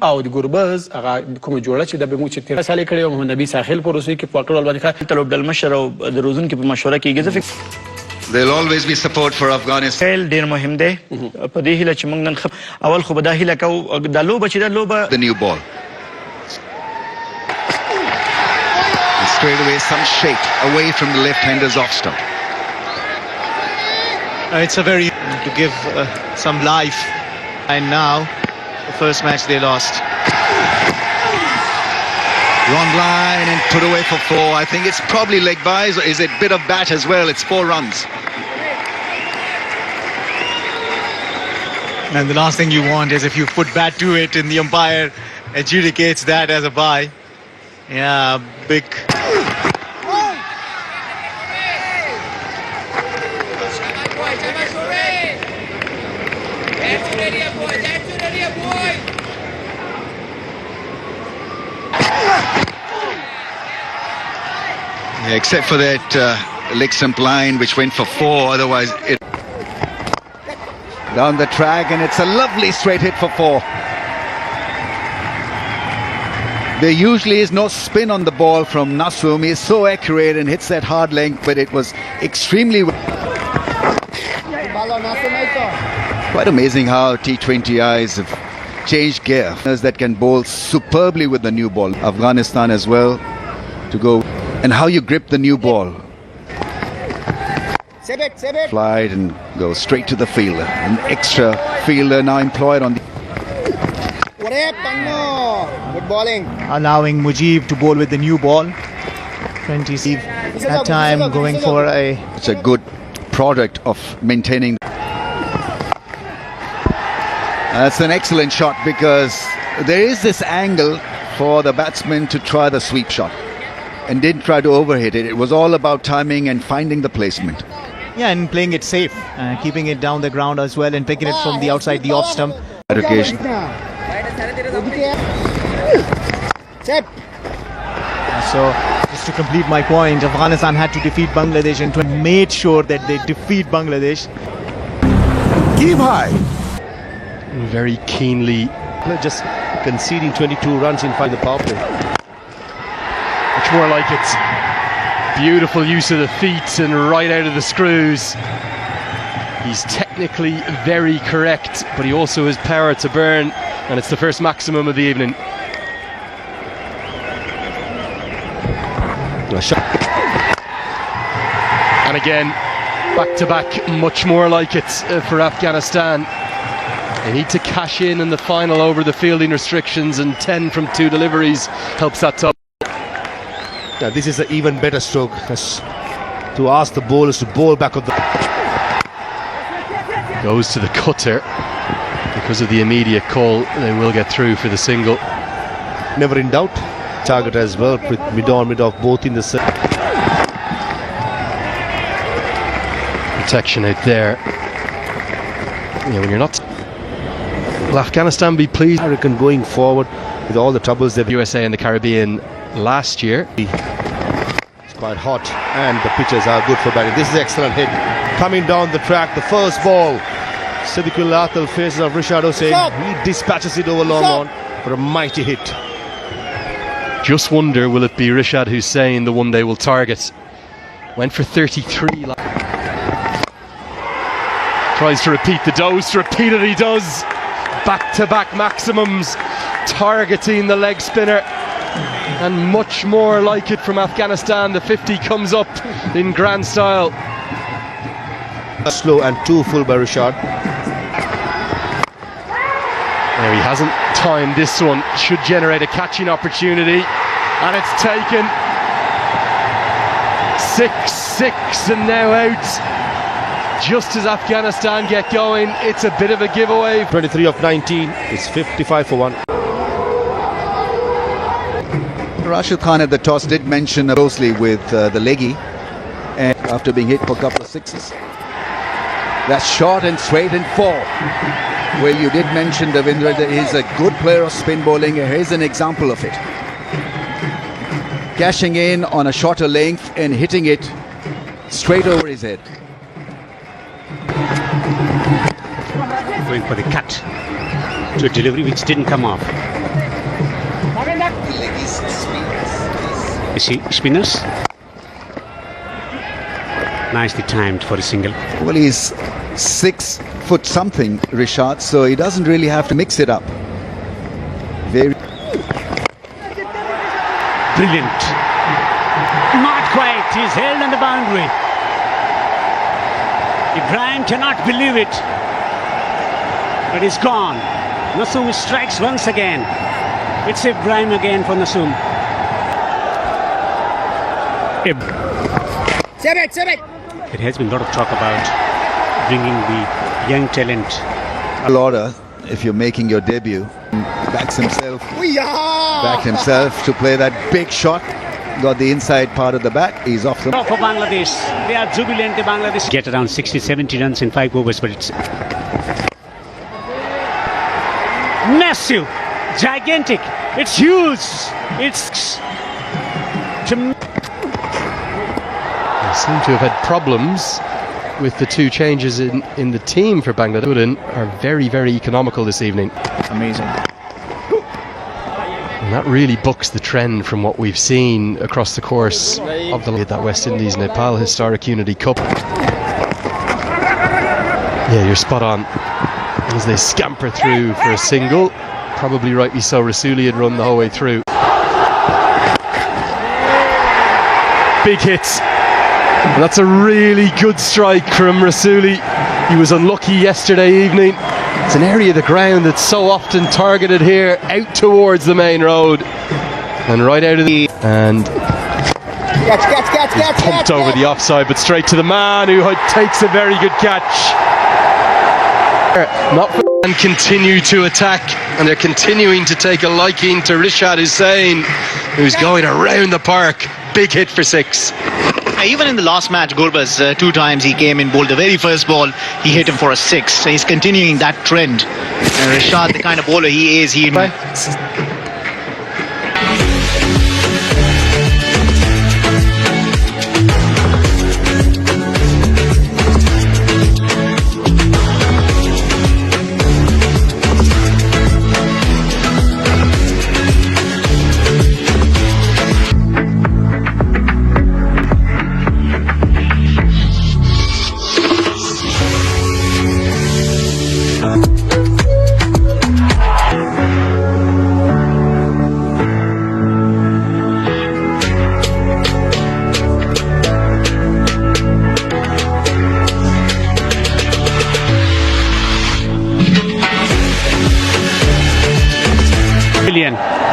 او د ګوربز هغه کوم جوړه چې د به مو چې 13 سال کړي او محمد نبی ساحل پر اوسې کې پاکړ ول باندې طلب د مشر او د روزن کې په مشوره کېږي. There'll always be support for Afghanistan. ډیر مهم دی په دې هیله چې موږ نن اول خو به دا هیله کوو د لوبه چې د لوبه The new ball. And straight away some shake away from the left-hander's off stump. It's a very to give some life, and now the first match they lost. Long line and put away for 4. I think it's probably leg byes, or is it bit of bat as well? It's 4 runs. And the last thing you want is if you put bat to it and the umpire adjudicates that as a bye. Yeah, big. Yeah, except for that leg stump line which went for 4, otherwise it down the track, and it's a lovely straight hit for 4. There usually is no spin on the ball from Nasum. He's so accurate and hits that hard length, but it was extremely quite amazing how T20 eyes have changed gear. That can bowl superbly with the new ball. Afghanistan as well to go, and how you grip the new ball. Fly it and go straight to the fielder. An extra fielder now employed on the. Good bowling. Allowing Mujib to bowl with the new ball. 20 that time going for a. It's a good product of maintaining. That's an excellent shot because there is this angle for the batsman to try the sweep shot and didn't try to overhit it. It was all about timing and finding the placement. Yeah, and playing it safe, keeping it down the ground as well and picking it from the outside the off stump. That occasion. So, just to complete my point, Afghanistan had to defeat Bangladesh and made sure that they defeat Bangladesh. Keep high. Very keenly. Just conceding 22 runs in the power play. Much more like it. Beautiful use of the feet and right out of the screws. He's technically very correct, but he also has power to burn, and it's the first maximum of the evening. And again, back to back, much more like it for Afghanistan. They need to cash in the final over the fielding restrictions, and 10 from 2 deliveries helps that top. Yeah, this is an even better stroke. To ask the bowlers to bowl back of the. Goes to the cutter. Because of the immediate call, they will get through for the single. Never in doubt. Target as well, with mid-on, mid-off, both in the set. Protection out there. Yeah, when you're not. Will Afghanistan be pleased? I reckon going forward with all the troubles they've. USA and the Caribbean last year. It's quite hot, and the pitches are good for batting. This is an excellent hit. Coming down the track, the first ball. Siddiqul Atal faces of Rishad Hussain. He dispatches it over long on for a mighty hit. Just wonder, will it be Rishad Hussain, the one they will target? Went for 33. Tries to repeat the dose, repeatedly does. Back-to-back maximums, targeting the leg spinner. And much more like it from Afghanistan. The 50 comes up in grand style. Slow and too full by Rishad. There, he hasn't timed this one. Should generate a catching opportunity. And it's taken. 6-6 and now out. Just as Afghanistan get going, it's a bit of a giveaway. 23 of 19. It's 55 for 1. Rashid Khan at the toss did mention closely with the leggy, and after being hit for a couple of sixes. That's short and straight and 4. Well, you did mention, Davindra, that he's a good player of spin bowling. Here's an example of it. Cashing in on a shorter length and hitting it straight over his head. Going for the cut to a delivery which didn't come off. Spinners. Nicely timed for a single. Well, he's 6 foot something, Rishad, so he doesn't really have to mix it up. Very Brilliant. Not quite. He's held on the boundary. Ibrahim cannot believe it. But he's gone. Nasoom strikes once again. It's Ibrahim again for Nasoom. Save it. There has been a lot of talk about bringing the young talent. order if you're making your debut. Backs himself to play that big shot. Got the inside part of the bat. He's off the... For Bangladesh, they are jubilant. Bangladesh get around 60-70 runs in 5 overs, but it's massive, gigantic. It's huge. It's They seem to have had problems with the 2 changes in the team for Bangladesh. Are very, very economical this evening. Amazing. And that really bucks the trend from what we've seen across the course of that West Indies-Nepal Historic Unity Cup. Yeah, you're spot on. As they scamper through for a single, probably rightly so. Rasuli had run the whole way through. Big hits. And that's a really good strike from Rasuli. He was unlucky yesterday evening. It's an area of the ground that's so often targeted here, out towards the main road and right out of the... And Catch. pumped over the offside, but straight to the man who takes a very good catch. And continue to attack, and they're continuing to take a liking to Rishad Hussain, who's going around the park. Big hit for 6. Even in the last match, Gurbaz, 2 times he came in, bowled the very first ball, he hit him for a 6. So he's continuing that trend. And Rishad, the kind of bowler he is, he...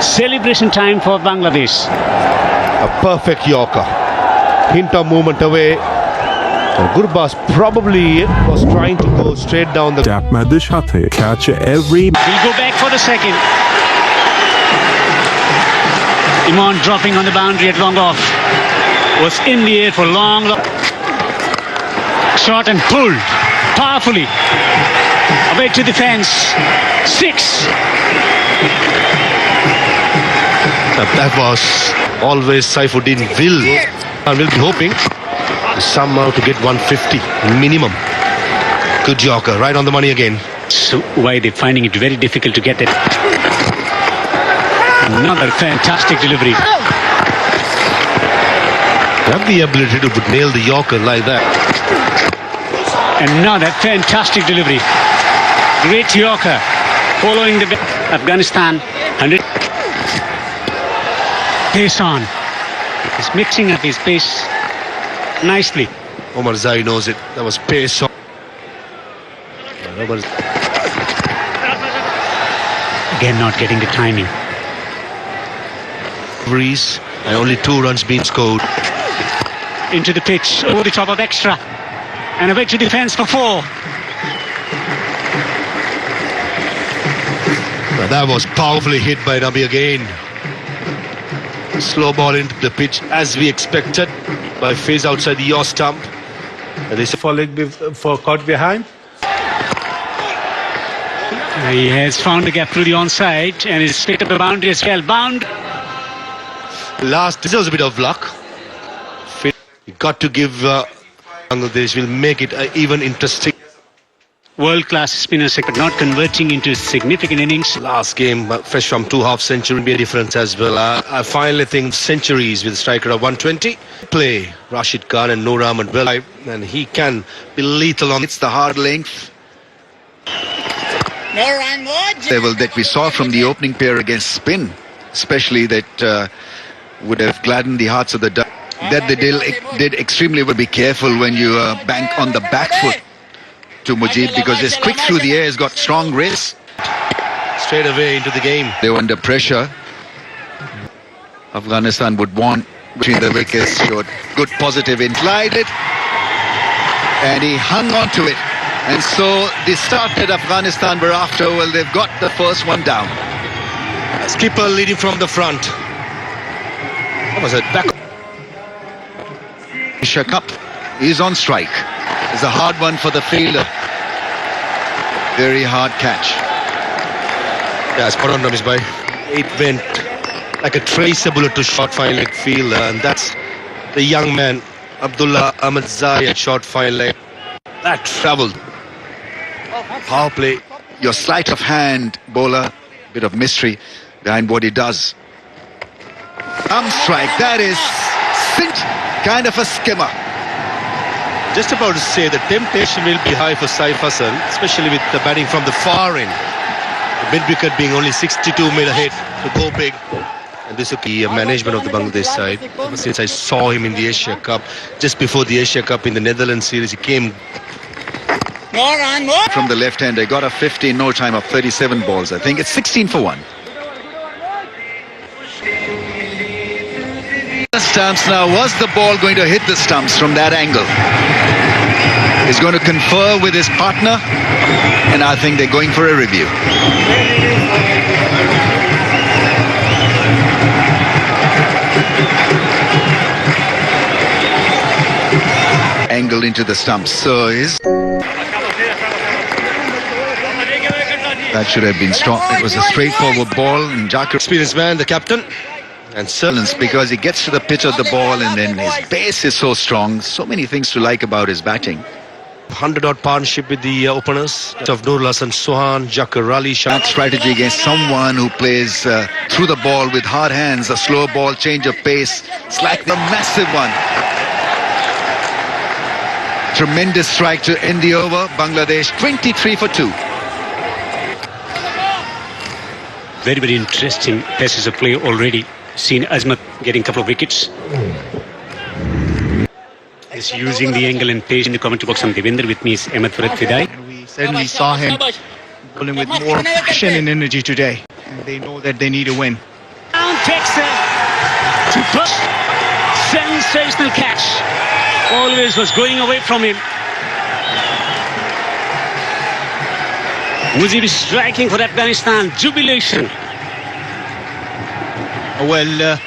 Celebration time for Bangladesh. A perfect Yorker. Hint of movement away. And Gurbaz probably was trying to go straight down the... Chapmad's সাথে catch every... We'll go back for the second. Imran dropping on the boundary at long off. Was in the air for long. Shot and pulled powerfully. Away to the fence. 6. That was always Saifuddin will. I will be hoping somehow to get 150 minimum. Good Yorker, right on the money again. So why they're finding it very difficult to get it. Another fantastic delivery. Have the ability to nail the Yorker like that. Another fantastic delivery. Great Yorker. Following the Afghanistan 100. Pace on. He's mixing up his pace nicely. Omar Zai knows it. That was pace on. Again, not getting the timing. Breeze and only 2 runs being scored. Into the pitch, over the top of extra. And away to defence for 4. That was powerfully hit by Nabi again. Slow ball into the pitch as we expected by phase outside the yaw stump. For caught behind. He has found the gap through the onside and he's picked up the boundary as well. Bound. This was a bit of luck. You got to give Bangladesh will make it even interesting. World-class spinners, but not converting into significant innings. Last game, fresh from 2 half-century, will be a difference as well. I finally think centuries with a striker of 120. Play Rashid Khan and Noor Ahmed well, and he can be lethal on. It's the hard length level that we saw from the opening pair against spin, especially that would have gladdened the hearts of the Dutch. That they did extremely well. Be careful when you bank on the back foot to Mujib, because his quick through the air has got strong wrists. Straight away into the game. They were under pressure. Afghanistan would want between the wickets, showed good positive in. Glided, and he hung on to it. And so the start that Afghanistan were after, well, they've got the first one down. Skipper leading from the front. What was it? Back. Asia Cup is on strike. It's a hard one for the fielder. Very hard catch. Yeah, spot on, Ramesh bhai. It went like a tracer bullet to short fine leg fielder, and that's the young man Abdullah Ahmed Zai at short fine leg. That travelled. Power play. Your sleight of hand, bowler. Bit of mystery behind what he does. Strike. That is kind of a skimmer. Just about to say the temptation will be high for Saif Hassan, especially with the batting from the far end. The mid-wicket being only 62 made ahead to go big. And this is the management of the Bangladesh side. Ever since I saw him in the Asia Cup, just before the Asia Cup in the Netherlands series, he came. From the left hand, they got a 50 in no time of 37 balls. I think it's 16 for 1. Stumps now. Was the ball going to hit the stumps from that angle? He's going to confer with his partner, and I think they're going for a review. Angle into the stumps. So that should have been strong. It was a straightforward ball, and Jakar, Experienced man, the captain. And silence, because he gets to the pitch of the ball, and then his base is so strong. So many things to like about his batting. 100-odd partnership with the openers of Nurul Hasan Sohan, Jakar Ali Shah. That strategy against someone who plays through the ball with hard hands, a slow ball, change of pace. It's like the massive one. Tremendous strike to end the over. Bangladesh 23 for 2. Very, very interesting paces of play already. Seen Azmat getting a couple of wickets. Is using the angle and pace in the commentary box. I'm Devendra, with me is Ahmed Farad Fidai. And we certainly saw him bowling with more passion and energy today. And they know that they need a win. Down takes it to push. Sensational catch. Always was going away from him. Mujib is striking for Afghanistan. Jubilation. Well,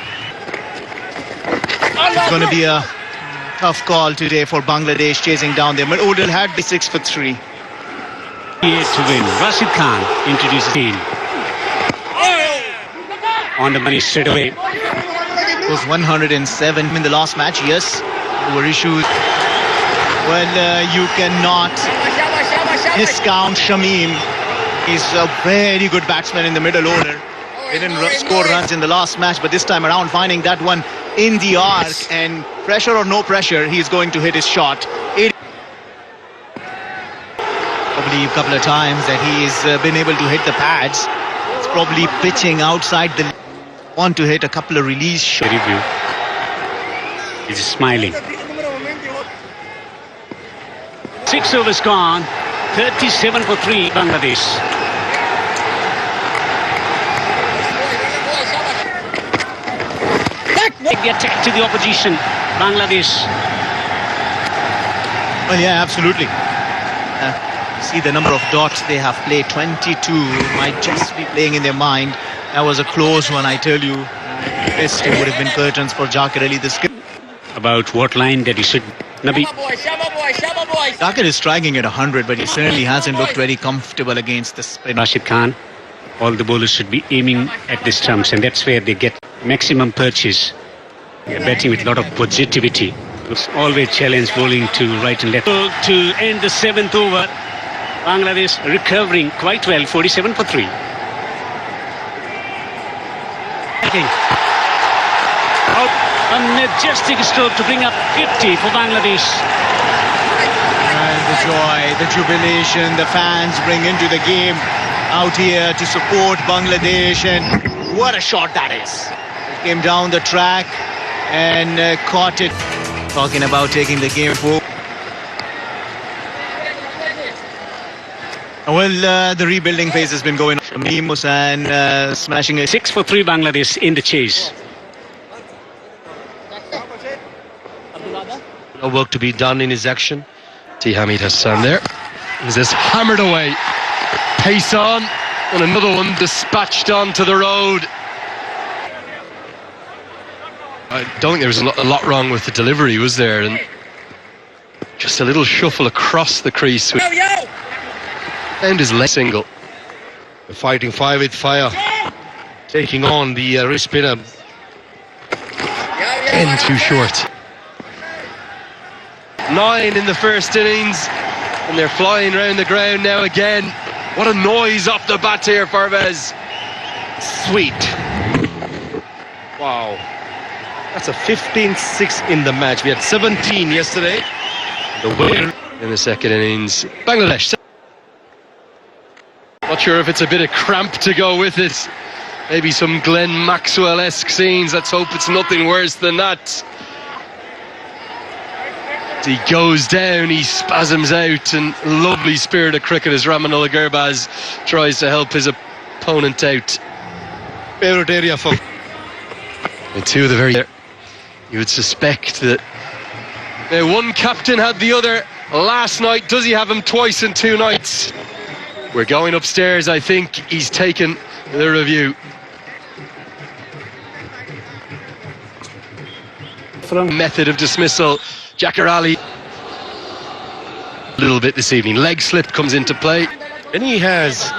it's going to be a tough call today for Bangladesh, chasing down them. But Odell had the 6 for 3. Here to win. Rashid Khan introduces team. On the money straight away. It was 107 in the last match. Yes, there were issues. Well, you cannot discount Shamim. He's a very good batsman in the middle order. They didn't score runs in the last match, but this time around finding that one in the arc, and pressure or no pressure, he's going to hit his shot. Probably a couple of times that he's been able to hit the pads. It's probably pitching outside the... Want to hit a couple of release shots. Review. He's smiling. 6 overs gone. 37 for 3 Bangladesh. The attack to the opposition, Bangladesh. Well, yeah, absolutely. See the number of dots they have played, 22, might just be playing in their mind. That was a close one, I tell you. Best it would have been curtains for Jakar Ali, the skipper. About what line that he should... Nabi. Jakar is striking at 100, but he certainly hasn't looked very comfortable against the spin. Rashid Khan, all the bowlers should be aiming at the stumps, and that's where they get maximum purchase. They're batting with a lot of positivity. It's always challenge bowling to right and left. To end the 7th over, Bangladesh recovering quite well, 47 for 3. A majestic stroke to bring up 50 for Bangladesh. And the joy, the jubilation the fans bring into the game out here to support Bangladesh, and what a shot that is. Came down the track and caught it. Talking about taking the game forward. Well, the rebuilding phase has been going on. Shamim Hussain smashing it. 6 for 3 Bangladesh in the chase. No work to be done in his action. T. Hamid Hassan there. Is this hammered away? Pace on, and another one dispatched onto the road. I don't think there was a lot wrong with the delivery, was there? And just a little shuffle across the crease. Found his leg single. The fighting fire with fire. Taking on the wrist spinner. End too short. 9 in the first innings, and they're flying around the ground now again. What a noise off the bat here, Farvez. Sweet. Wow. That's a 15-6 in the match. We had 17 yesterday. The winner In the second innings, Bangladesh. Not sure if it's a bit of cramp to go with it. Maybe some Glenn Maxwell-esque scenes. Let's hope it's nothing worse than that. He goes down, he spasms out, and lovely spirit of cricket as Ramanullah Gurbaz tries to help his opponent out. favorite area for. And two of the very. You would suspect that one captain had the other last night. Does he have him twice in 2 nights? We're going upstairs. I think he's taken the review. From method of dismissal, Jakar Ali. A little bit this evening. Leg slip comes into play. And he has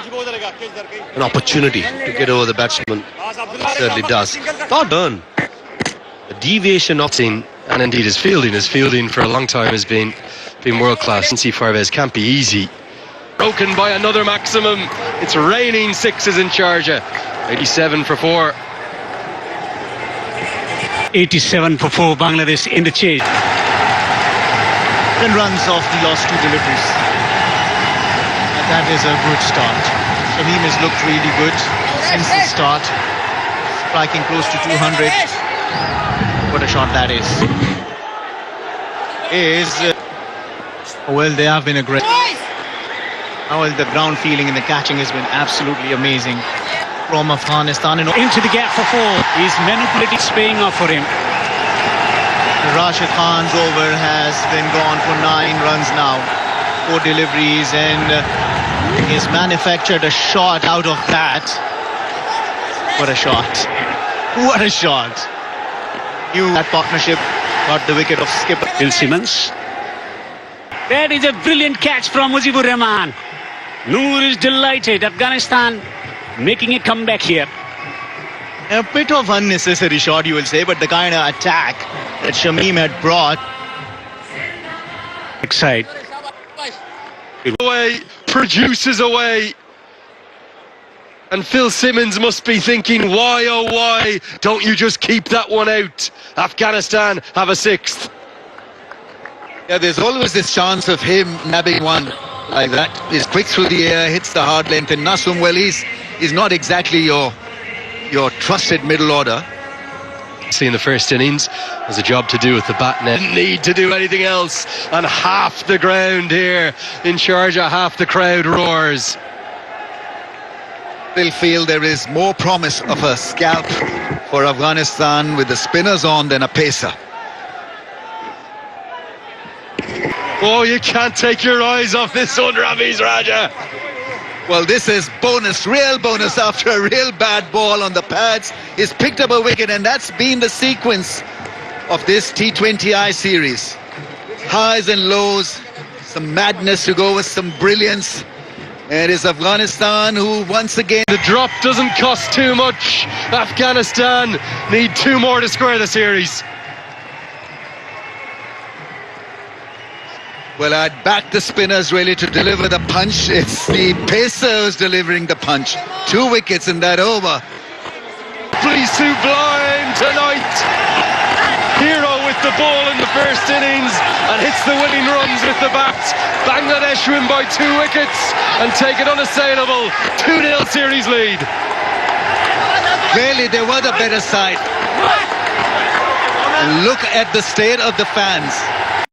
an opportunity to get over the batsman. He certainly does. Not done. A deviation not seen, and indeed his fielding. His fielding for a long time has been world class. And Farvez can't be easy. Broken by another maximum. It's raining sixes in Sharjah. 87 for 4. 87 for 4 Bangladesh in the chase. 10 runs off the last 2 deliveries. And that is a good start. Shamim has looked really good since the start. Striking close to 200. What a shot that is. Well, they have been aggressive. Well, the ground feeling and the catching has been absolutely amazing from Afghanistan. Into the gap for 4. His manipulating paying off for him. Rashid Khan's over has been gone for 9 runs now. 4 deliveries, and he's manufactured a shot out of that. What a shot. What a shot. That partnership got the wicket of skipper Phil Simmons. That is a brilliant catch from Mujibur Rahman. Noor is delighted. Afghanistan making a comeback here. A bit of unnecessary shot, you will say, but the kind of attack that Shamim had brought. Side. Away, produces away. And Phil Simmons must be thinking, why, oh why, don't you just keep that one out? Afghanistan have a 6th. Yeah, there's always this chance of him nabbing one like that. He's quick through the air, hits the hard length, and Nasum, well, he's not exactly your trusted middle order. See, in the first innings, there's a job to do with the bat net. Didn't need to do anything else, and half the ground here in Sharjah, half the crowd roars. They'll feel there is more promise of a scalp for Afghanistan with the spinners on than a pacer. Oh, you can't take your eyes off this one, Raviz Raja. Well, this is bonus, real bonus after a real bad ball on the pads. He's picked up a wicket, and that's been the sequence of this T20I series. Highs and lows, some madness to go with some brilliance. And it is Afghanistan who once again... The drop doesn't cost too much. Afghanistan need 2 more to square the series. Well, I'd back the spinners really to deliver the punch. It's the pacers delivering the punch. 2 wickets in that over. Please sublime tonight. Hero with the ball in the first innings and hits the winning runs with the bat. Bangladesh win by 2 wickets and take an unassailable 2-0 series lead. Really, they were the better side. Look at the state of the fans.